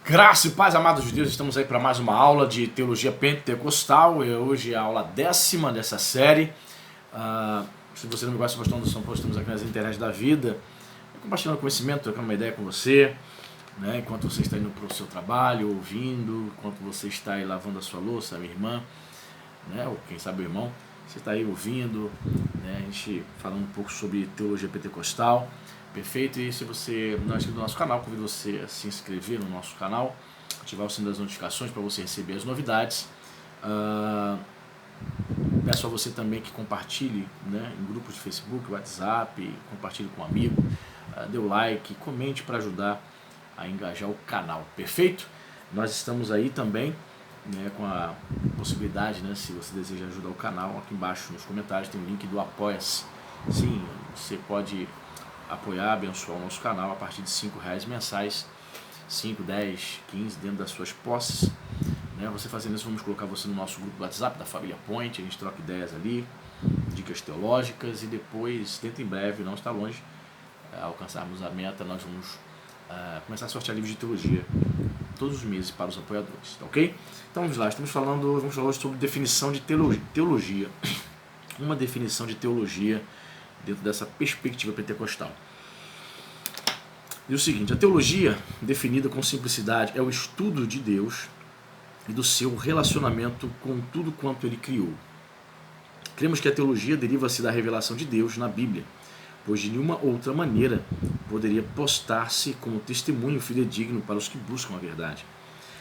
Graça e paz, amados de Deus, estamos aí para mais uma aula de teologia pentecostal. Hoje é a aula 10ª dessa série. Se você não me gosta, Pastor Anderson, estamos aqui nas internet da vida, compartilhando conhecimento, trocando uma ideia com você, né? Enquanto você está indo para o seu trabalho, ouvindo, enquanto você está aí lavando a sua louça, a minha irmã, né? Ou quem sabe o irmão, você está aí ouvindo, né? A gente falando um pouco sobre teologia pentecostal. Perfeito, e se você não é inscrito no nosso canal, convido você a se inscrever no nosso canal, ativar o sino das notificações para você receber as novidades. Peço a você também que compartilhe, né, em grupos de Facebook, WhatsApp, compartilhe com um amigo, dê o like, comente para ajudar a engajar o canal, perfeito? Nós estamos aí também, né, com a possibilidade, né, se você deseja ajudar o canal, aqui embaixo nos comentários tem o link do Apoia-se. Sim, você pode apoiar, abençoar o nosso canal a partir de R$5 mensais, 5, 10, 15, dentro das suas posses, né? Você fazendo isso, vamos colocar você no nosso grupo do WhatsApp da família Point, a gente troca ideias ali, dicas teológicas, e depois, dentro em breve, não está longe, alcançarmos a meta, nós vamos começar a sortear livros de teologia todos os meses para os apoiadores, tá ok? Então vamos lá, vamos falar hoje sobre definição de teologia, uma definição de teologia dentro dessa perspectiva pentecostal. E o seguinte, a teologia, definida com simplicidade, é o estudo de Deus e do seu relacionamento com tudo quanto Ele criou. Cremos que a teologia deriva-se da revelação de Deus na Bíblia, pois de nenhuma outra maneira poderia postar-se como testemunho fidedigno para os que buscam a verdade.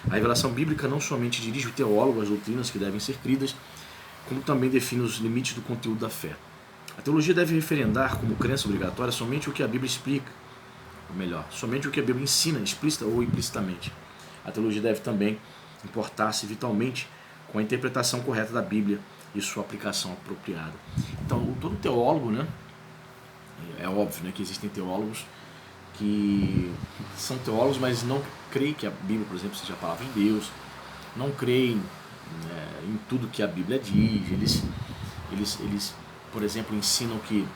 A revelação bíblica não somente dirige o teólogo às doutrinas que devem ser cridas, como também define os limites do conteúdo da fé. A teologia deve referendar como crença obrigatória somente o que a Bíblia explica, ou melhor, somente o que a Bíblia ensina, explícita ou implicitamente. A teologia deve também importar-se vitalmente com a interpretação correta da Bíblia e sua aplicação apropriada. Então, todo teólogo, né, é óbvio, né, que existem teólogos que são teólogos, mas não creem que a Bíblia, por exemplo, seja a palavra de Deus, não creem em tudo que a Bíblia diz, eles por exemplo, ensinam que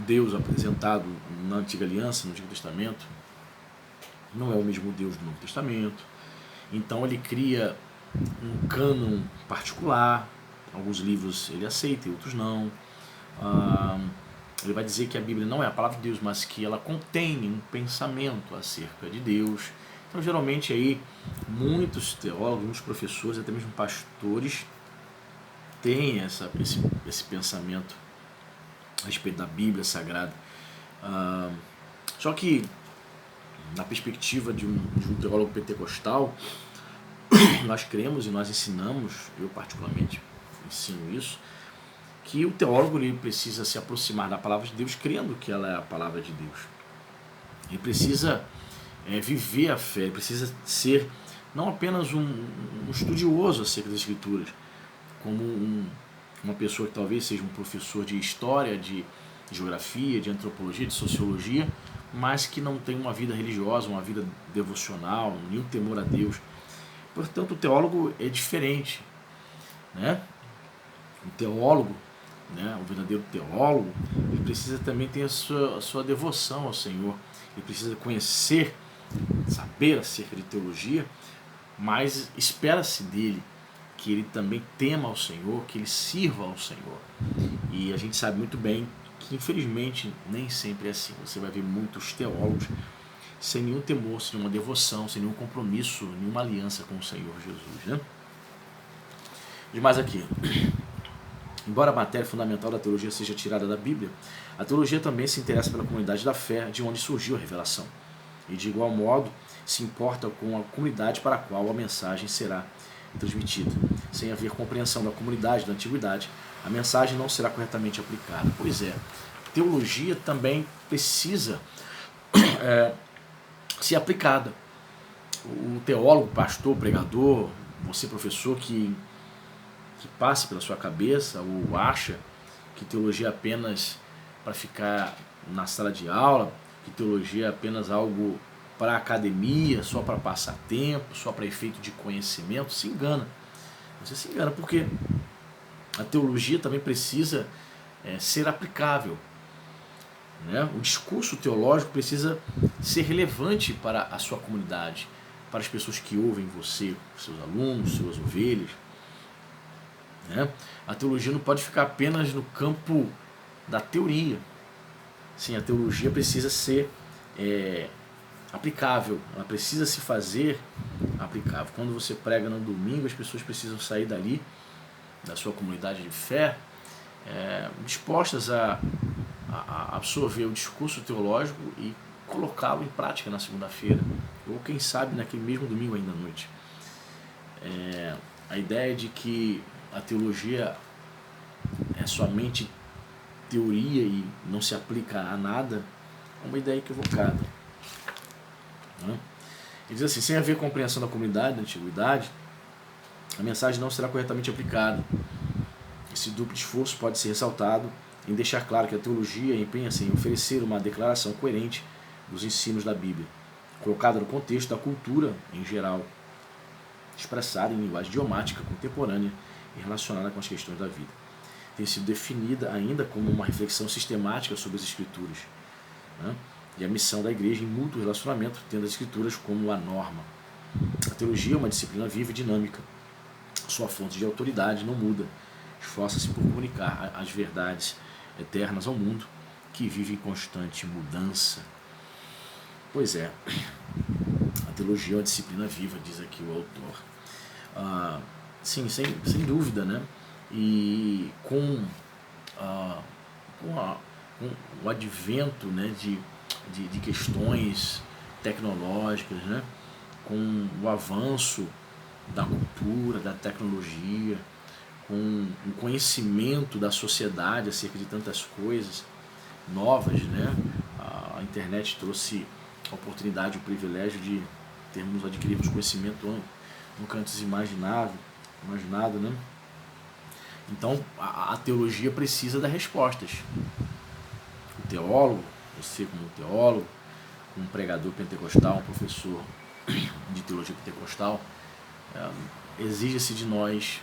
Deus apresentado na Antiga Aliança, no Antigo Testamento, não é o mesmo Deus do Novo Testamento. Então ele cria um cânon particular, alguns livros ele aceita e outros não. Ele vai dizer que a Bíblia não é a palavra de Deus, mas que ela contém um pensamento acerca de Deus. Então geralmente aí muitos teólogos, muitos professores, até mesmo pastores, tem esse pensamento a respeito da Bíblia Sagrada. Só que, na perspectiva de um teólogo pentecostal, nós cremos e nós ensinamos, eu particularmente ensino isso, que o teólogo ele precisa se aproximar da palavra de Deus crendo que ela é a palavra de Deus. Ele precisa viver a fé, ele precisa ser não apenas um estudioso acerca das Escrituras, como uma pessoa que talvez seja um professor de história, de geografia, de antropologia, de sociologia, mas que não tem uma vida religiosa, uma vida devocional, nenhum temor a Deus. Portanto, o teólogo é diferente, né? O teólogo, né, o verdadeiro teólogo, ele precisa também ter a sua devoção ao Senhor. Ele precisa conhecer, saber acerca de teologia, mas espera-se dele que ele também tema ao Senhor, que ele sirva ao Senhor. E a gente sabe muito bem que, infelizmente, nem sempre é assim. Você vai ver muitos teólogos sem nenhum temor, sem nenhuma devoção, sem nenhum compromisso, nenhuma aliança com o Senhor Jesus, né? Demais aqui. Embora a matéria fundamental da teologia seja tirada da Bíblia, a teologia também se interessa pela comunidade da fé, de onde surgiu a revelação. E, de igual modo, se importa com a comunidade para a qual a mensagem será transmitida. Sem haver compreensão da comunidade da antiguidade, a mensagem não será corretamente aplicada. Pois é, teologia também precisa ser aplicada. O teólogo, pastor, pregador, você professor que passe pela sua cabeça ou acha que teologia é apenas para ficar na sala de aula, que teologia é apenas algo para academia, só para passar tempo, só para efeito de conhecimento, se engana. Você se engana porque a teologia também precisa ser aplicável. né? O discurso teológico precisa ser relevante para a sua comunidade. para as pessoas que ouvem você, seus alunos, suas ovelhas, né? A teologia não pode ficar apenas no campo da teoria. Sim, a teologia precisa ser aplicável, ela precisa se fazer aplicável. Quando você prega no domingo, as pessoas precisam sair dali, da sua comunidade de fé, dispostas a absorver o discurso teológico e colocá-lo em prática na segunda-feira, ou quem sabe naquele mesmo domingo ainda à noite. A ideia de que a teologia é somente teoria e não se aplica a nada é uma ideia equivocada, né? Ele diz assim: sem haver compreensão da comunidade da antiguidade, a mensagem não será corretamente aplicada. Esse duplo esforço pode ser ressaltado em deixar claro que a teologia empenha-se em oferecer uma declaração coerente dos ensinos da Bíblia, colocada no contexto da cultura em geral, expressada em linguagem idiomática contemporânea e relacionada com as questões da vida. Tem sido definida ainda como uma reflexão sistemática sobre as Escrituras, né? E a missão da igreja em mútuo relacionamento, tendo as Escrituras como a norma. A teologia é uma disciplina viva e dinâmica. Sua fonte de autoridade não muda. Esforça-se por comunicar as verdades eternas ao mundo, que vive em constante mudança. Pois é, a teologia é uma disciplina viva, diz aqui o autor. Sim, sem dúvida, né? E com o advento, né, de questões tecnológicas, né, com o avanço da cultura, da tecnologia, com o conhecimento da sociedade acerca de tantas coisas novas, né? A internet trouxe a oportunidade, o privilégio de adquirirmos conhecimento nunca antes imaginado, né? Então a teologia precisa dar respostas. O teólogo, você como teólogo, um pregador pentecostal, um professor de teologia pentecostal, exige-se de nós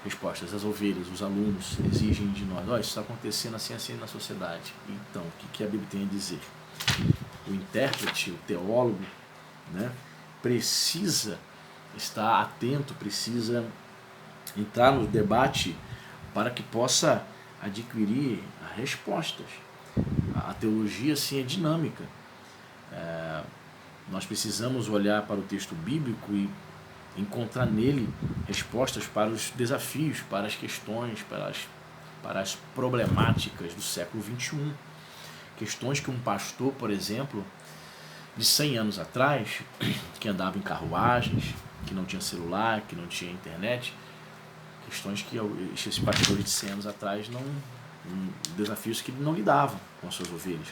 respostas. As ovelhas, os alunos exigem de nós: isso está acontecendo assim na sociedade. Então, o que a Bíblia tem a dizer? O intérprete, o teólogo, né, precisa estar atento, precisa entrar no debate para que possa adquirir respostas. A teologia, sim, é dinâmica. Nós precisamos olhar para o texto bíblico e encontrar nele respostas para os desafios, para as questões, para as problemáticas do século XXI. Questões que um pastor, por exemplo, de 100 anos atrás, que andava em carruagens, que não tinha celular, que não tinha internet, questões que esses pastores de 100 anos atrás desafios que não lidavam com as suas ovelhas.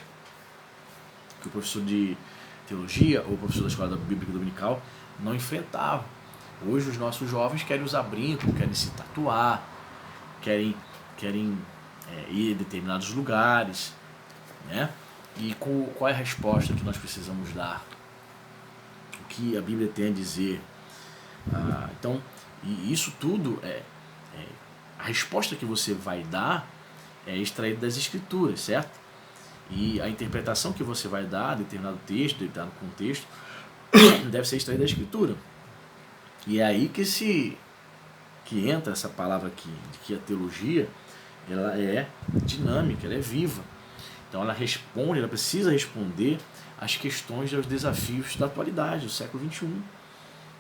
Que o professor de teologia ou o professor da escola bíblica dominical não enfrentava. Hoje os nossos jovens querem usar brinco, querem se tatuar, querem ir a determinados lugares, né? E qual é a resposta que nós precisamos dar? O que a Bíblia tem a dizer? Então, e isso tudo a resposta que você vai dar é extraída das Escrituras, certo? E a interpretação que você vai dar a determinado texto, determinado contexto, deve ser extraída da Escritura. E é aí que entra essa palavra aqui, de que a teologia ela é dinâmica, ela é viva. Então ela precisa responder às questões e aos desafios da atualidade, do século XXI.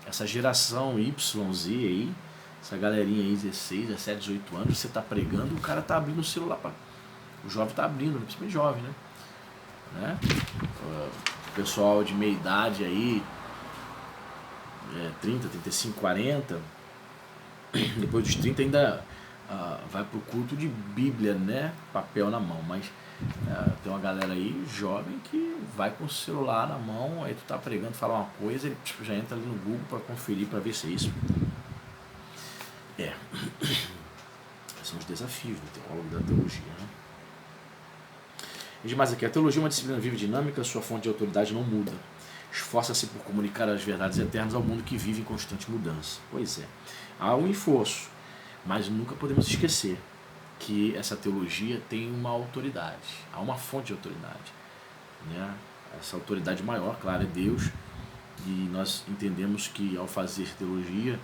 Essa geração YZ aí, essa galerinha aí, 16, 17, 18 anos, você está pregando, o cara está abrindo o celular. O jovem está abrindo, principalmente jovem, né? O pessoal de meia idade aí, 30, 35, 40, depois dos 30 ainda vai pro culto de Bíblia, né? Papel na mão, mas tem uma galera aí jovem que vai com o celular na mão, aí tu tá pregando, fala uma coisa, ele já entra ali no Google para conferir, para ver se é isso. São os desafios do teólogo da teologia, né? E demais aqui, a teologia é uma disciplina viva e dinâmica, sua fonte de autoridade não muda. Esforça-se por comunicar as verdades eternas ao mundo que vive em constante mudança. Pois é, há um esforço, mas nunca podemos esquecer que essa teologia tem uma autoridade, há uma fonte de autoridade, né? Essa autoridade maior, claro, é Deus, e nós entendemos que ao fazer teologia,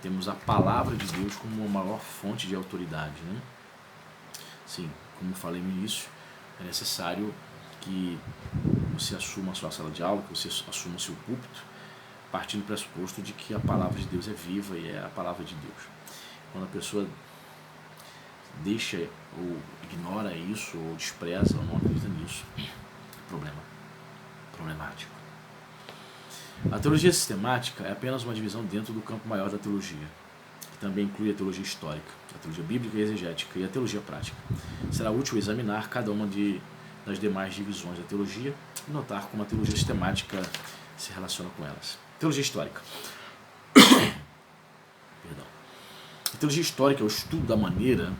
temos a palavra de Deus como a maior fonte de autoridade, né? Sim, como falei no início, é necessário que você assuma a sua sala de aula, que você assuma o seu púlpito, partindo do pressuposto de que a palavra de Deus é viva e é a palavra de Deus. Quando a pessoa deixa ou ignora isso, ou despreza, ou não acredita nisso, é problemático. A teologia sistemática é apenas uma divisão dentro do campo maior da teologia, que também inclui a teologia histórica, a teologia bíblica e exegética e a teologia prática. Será útil examinar cada uma das demais divisões da teologia e notar como a teologia sistemática se relaciona com elas. Teologia histórica. Perdão. A teologia histórica é o estudo da maneira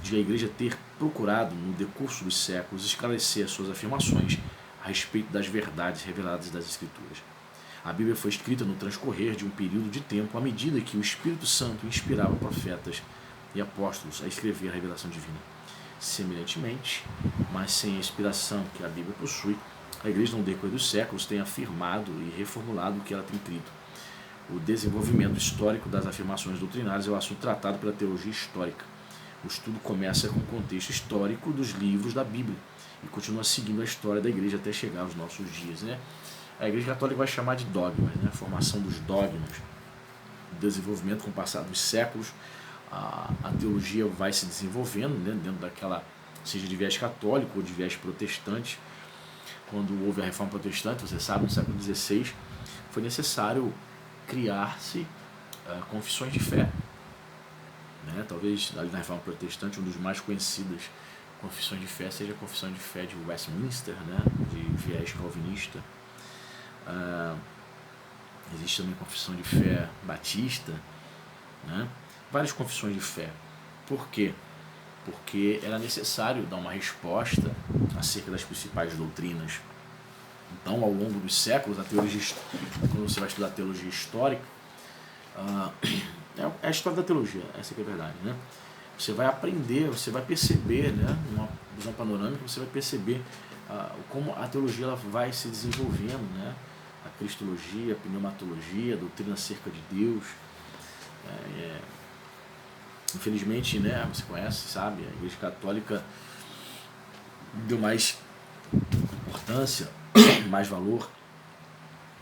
de a Igreja ter procurado, no decurso dos séculos, esclarecer as suas afirmações a respeito das verdades reveladas das Escrituras. A Bíblia foi escrita no transcorrer de um período de tempo à medida que o Espírito Santo inspirava profetas e apóstolos a escrever a revelação divina. Semelhantemente, mas sem a inspiração que a Bíblia possui, a Igreja, no decorrer dos séculos, tem afirmado e reformulado o que ela tem escrito. O desenvolvimento histórico das afirmações doutrinárias é o assunto tratado pela teologia histórica. O estudo começa com o contexto histórico dos livros da Bíblia e continua seguindo a história da Igreja até chegar aos nossos dias, né? A Igreja Católica vai chamar de dogmas, né? A formação dos dogmas, o desenvolvimento com o passar dos séculos, a teologia vai se desenvolvendo, né? Dentro daquela, seja de viés católico ou de viés protestante. Quando houve a Reforma Protestante, você sabe, no século XVI, foi necessário criar-se confissões de fé. Né? Talvez ali na Reforma Protestante, um dos mais conhecidas confissões de fé seja a Confissão de Fé de Westminster, né? De viés calvinista. Existe também a Confissão de Fé Batista, né? Várias confissões de fé. Por quê? Porque era necessário dar uma resposta acerca das principais doutrinas. Então, ao longo dos séculos, a teologia, quando você vai estudar a teologia histórica, é a história da teologia, essa que é a verdade, né? Você vai aprender, você vai perceber, né, numa visão panorâmica, você vai perceber como a teologia ela vai se desenvolvendo, né? A cristologia, a pneumatologia, a doutrina acerca de Deus. Infelizmente, né, você conhece, sabe, a Igreja Católica deu mais importância, mais valor,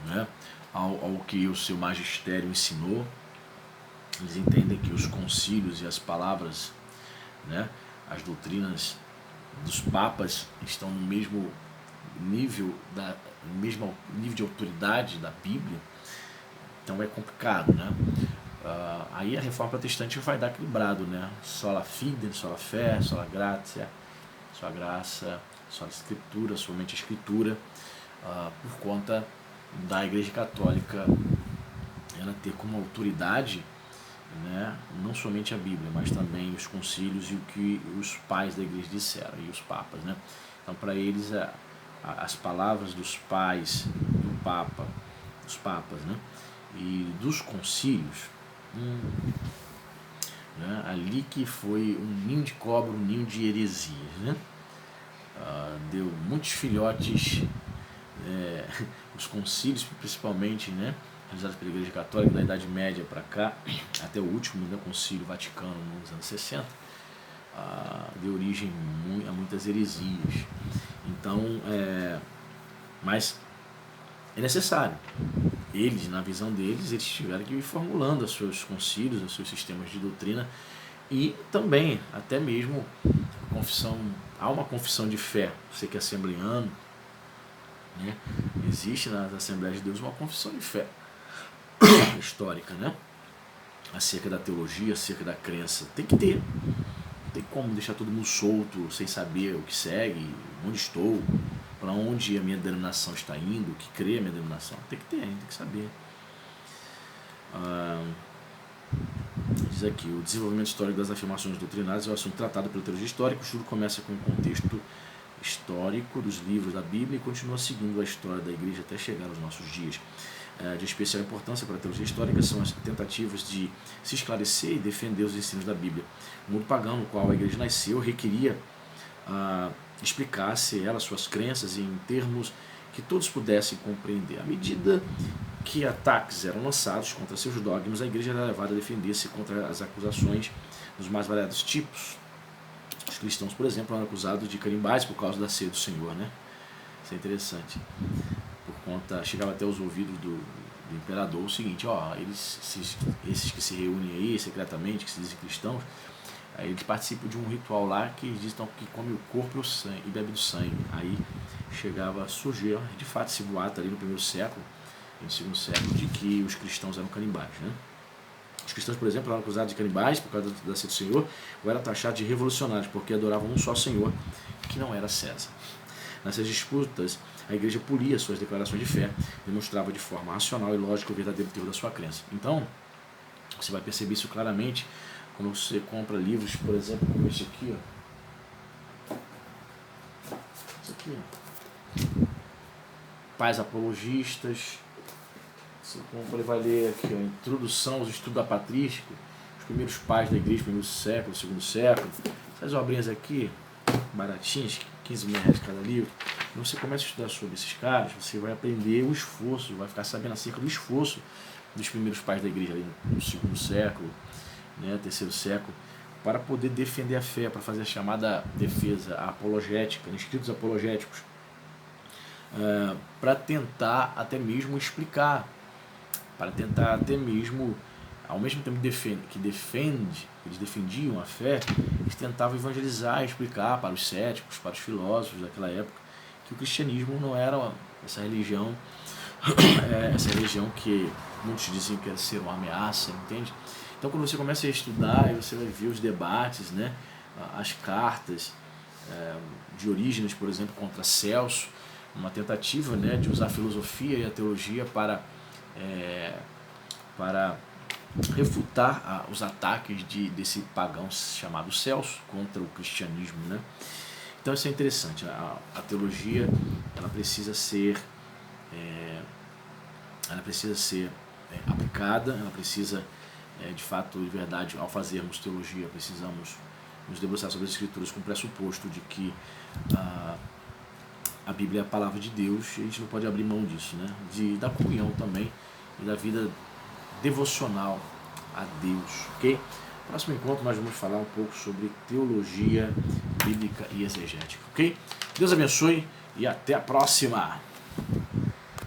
né, ao que o seu magistério ensinou. Eles entendem que os concílios e as palavras, né, as doutrinas dos papas estão no mesmo nível de autoridade da Bíblia. Então é complicado, né? Aí a Reforma Protestante vai dar equilibrado, né? Sola fide, sola fé, sola gratia, só a graça, só a Escritura, somente a Escritura, por conta da Igreja Católica ela ter como autoridade, né, não somente a Bíblia, mas também os concílios e o que os pais da Igreja disseram, e os papas, né? Então, para eles, as palavras dos pais do Papa, dos papas, né, e dos concílios, né, ali que foi um ninho de cobra, um ninho de heresias, né? Deu muitos filhotes, os concílios principalmente, né, realizados pela Igreja Católica da Idade Média para cá, até o último, né, Concílio Vaticano nos anos 60, deu origem a muitas heresias. Então, mas é necessário. Eles, na visão deles, eles tiveram que ir formulando os seus concílios, os seus sistemas de doutrina e também, até mesmo, há uma confissão de fé. Você que é assembleano, né, existe nas Assembleias de Deus uma confissão de fé histórica, né, acerca da teologia, acerca da crença. Tem que ter. Não tem como deixar todo mundo solto, sem saber o que segue, onde estou, para onde a minha denominação está indo, o que crê a minha denominação. Tem que ter, tem que saber. Diz aqui, o desenvolvimento histórico das afirmações doutrinárias é o assunto tratado pela teologia histórica. O estudo começa com o contexto histórico dos livros da Bíblia e continua seguindo a história da Igreja até chegar aos nossos dias. De especial importância para a teologia histórica são as tentativas de se esclarecer e defender os ensinos da Bíblia. O mundo pagão no qual a Igreja nasceu requeria explicasse ela suas crenças em termos que todos pudessem compreender. À medida que ataques eram lançados contra seus dogmas, a igreja era levada a defender-se contra as acusações dos mais variados tipos. Os cristãos, por exemplo, eram acusados de canibais por causa da ceia do Senhor, né? Isso é interessante. Por conta, chegava até os ouvidos do imperador o seguinte: ó, esses que se reúnem aí secretamente, que se dizem cristãos, aí eles participam de um ritual lá que eles dizem que come o corpo e o sangue e bebe do sangue. Aí chegava a surgir, de fato, esse boato ali no primeiro século e no segundo século, de que os cristãos eram canibais, né? Os cristãos, por exemplo, eram acusados de canibais por causa da ceia do Senhor, ou eram taxados de revolucionários, porque adoravam um só Senhor, que não era César. Nessas disputas, a igreja polia suas declarações de fé, demonstrava de forma racional e lógica o verdadeiro teor da sua crença. Então, você vai perceber isso claramente quando você compra livros, por exemplo, como esse aqui, ó. Esse aqui, ó. Pais apologistas. Você compra e vai ler aqui, ó, Introdução aos Estudos Patrísticos, os primeiros pais da igreja, primeiro século, segundo século. Essas obrinhas aqui, baratinhas, 15 mil reais cada livro. Quando você começa a estudar sobre esses caras, você vai aprender o esforço, vai ficar sabendo acerca do esforço dos primeiros pais da igreja ali no segundo século, né, terceiro século, para poder defender a fé, para fazer a chamada defesa apologética, escritos apologéticos, para tentar até mesmo explicar, para tentar até mesmo, ao mesmo tempo que eles defendiam a fé, eles tentavam evangelizar e explicar para os céticos, para os filósofos daquela época, que o cristianismo não era essa religião que muitos diziam que era ser uma ameaça, entende? Então, quando você começa a estudar, você vai ver os debates, né, as cartas de Orígenes, por exemplo, contra Celso, uma tentativa, né, de usar a filosofia e a teologia para refutar os ataques desse pagão chamado Celso contra o cristianismo, né? Então isso é interessante. A teologia, ela precisa ser aplicada, ela precisa de fato, de verdade, ao fazermos teologia, precisamos nos debruçar sobre as Escrituras com o pressuposto de que a Bíblia é a palavra de Deus, e a gente não pode abrir mão disso, né? Da comunhão também e da vida devocional a Deus, ok? No próximo encontro nós vamos falar um pouco sobre teologia bíblica e exegética, ok? Deus abençoe e até a próxima!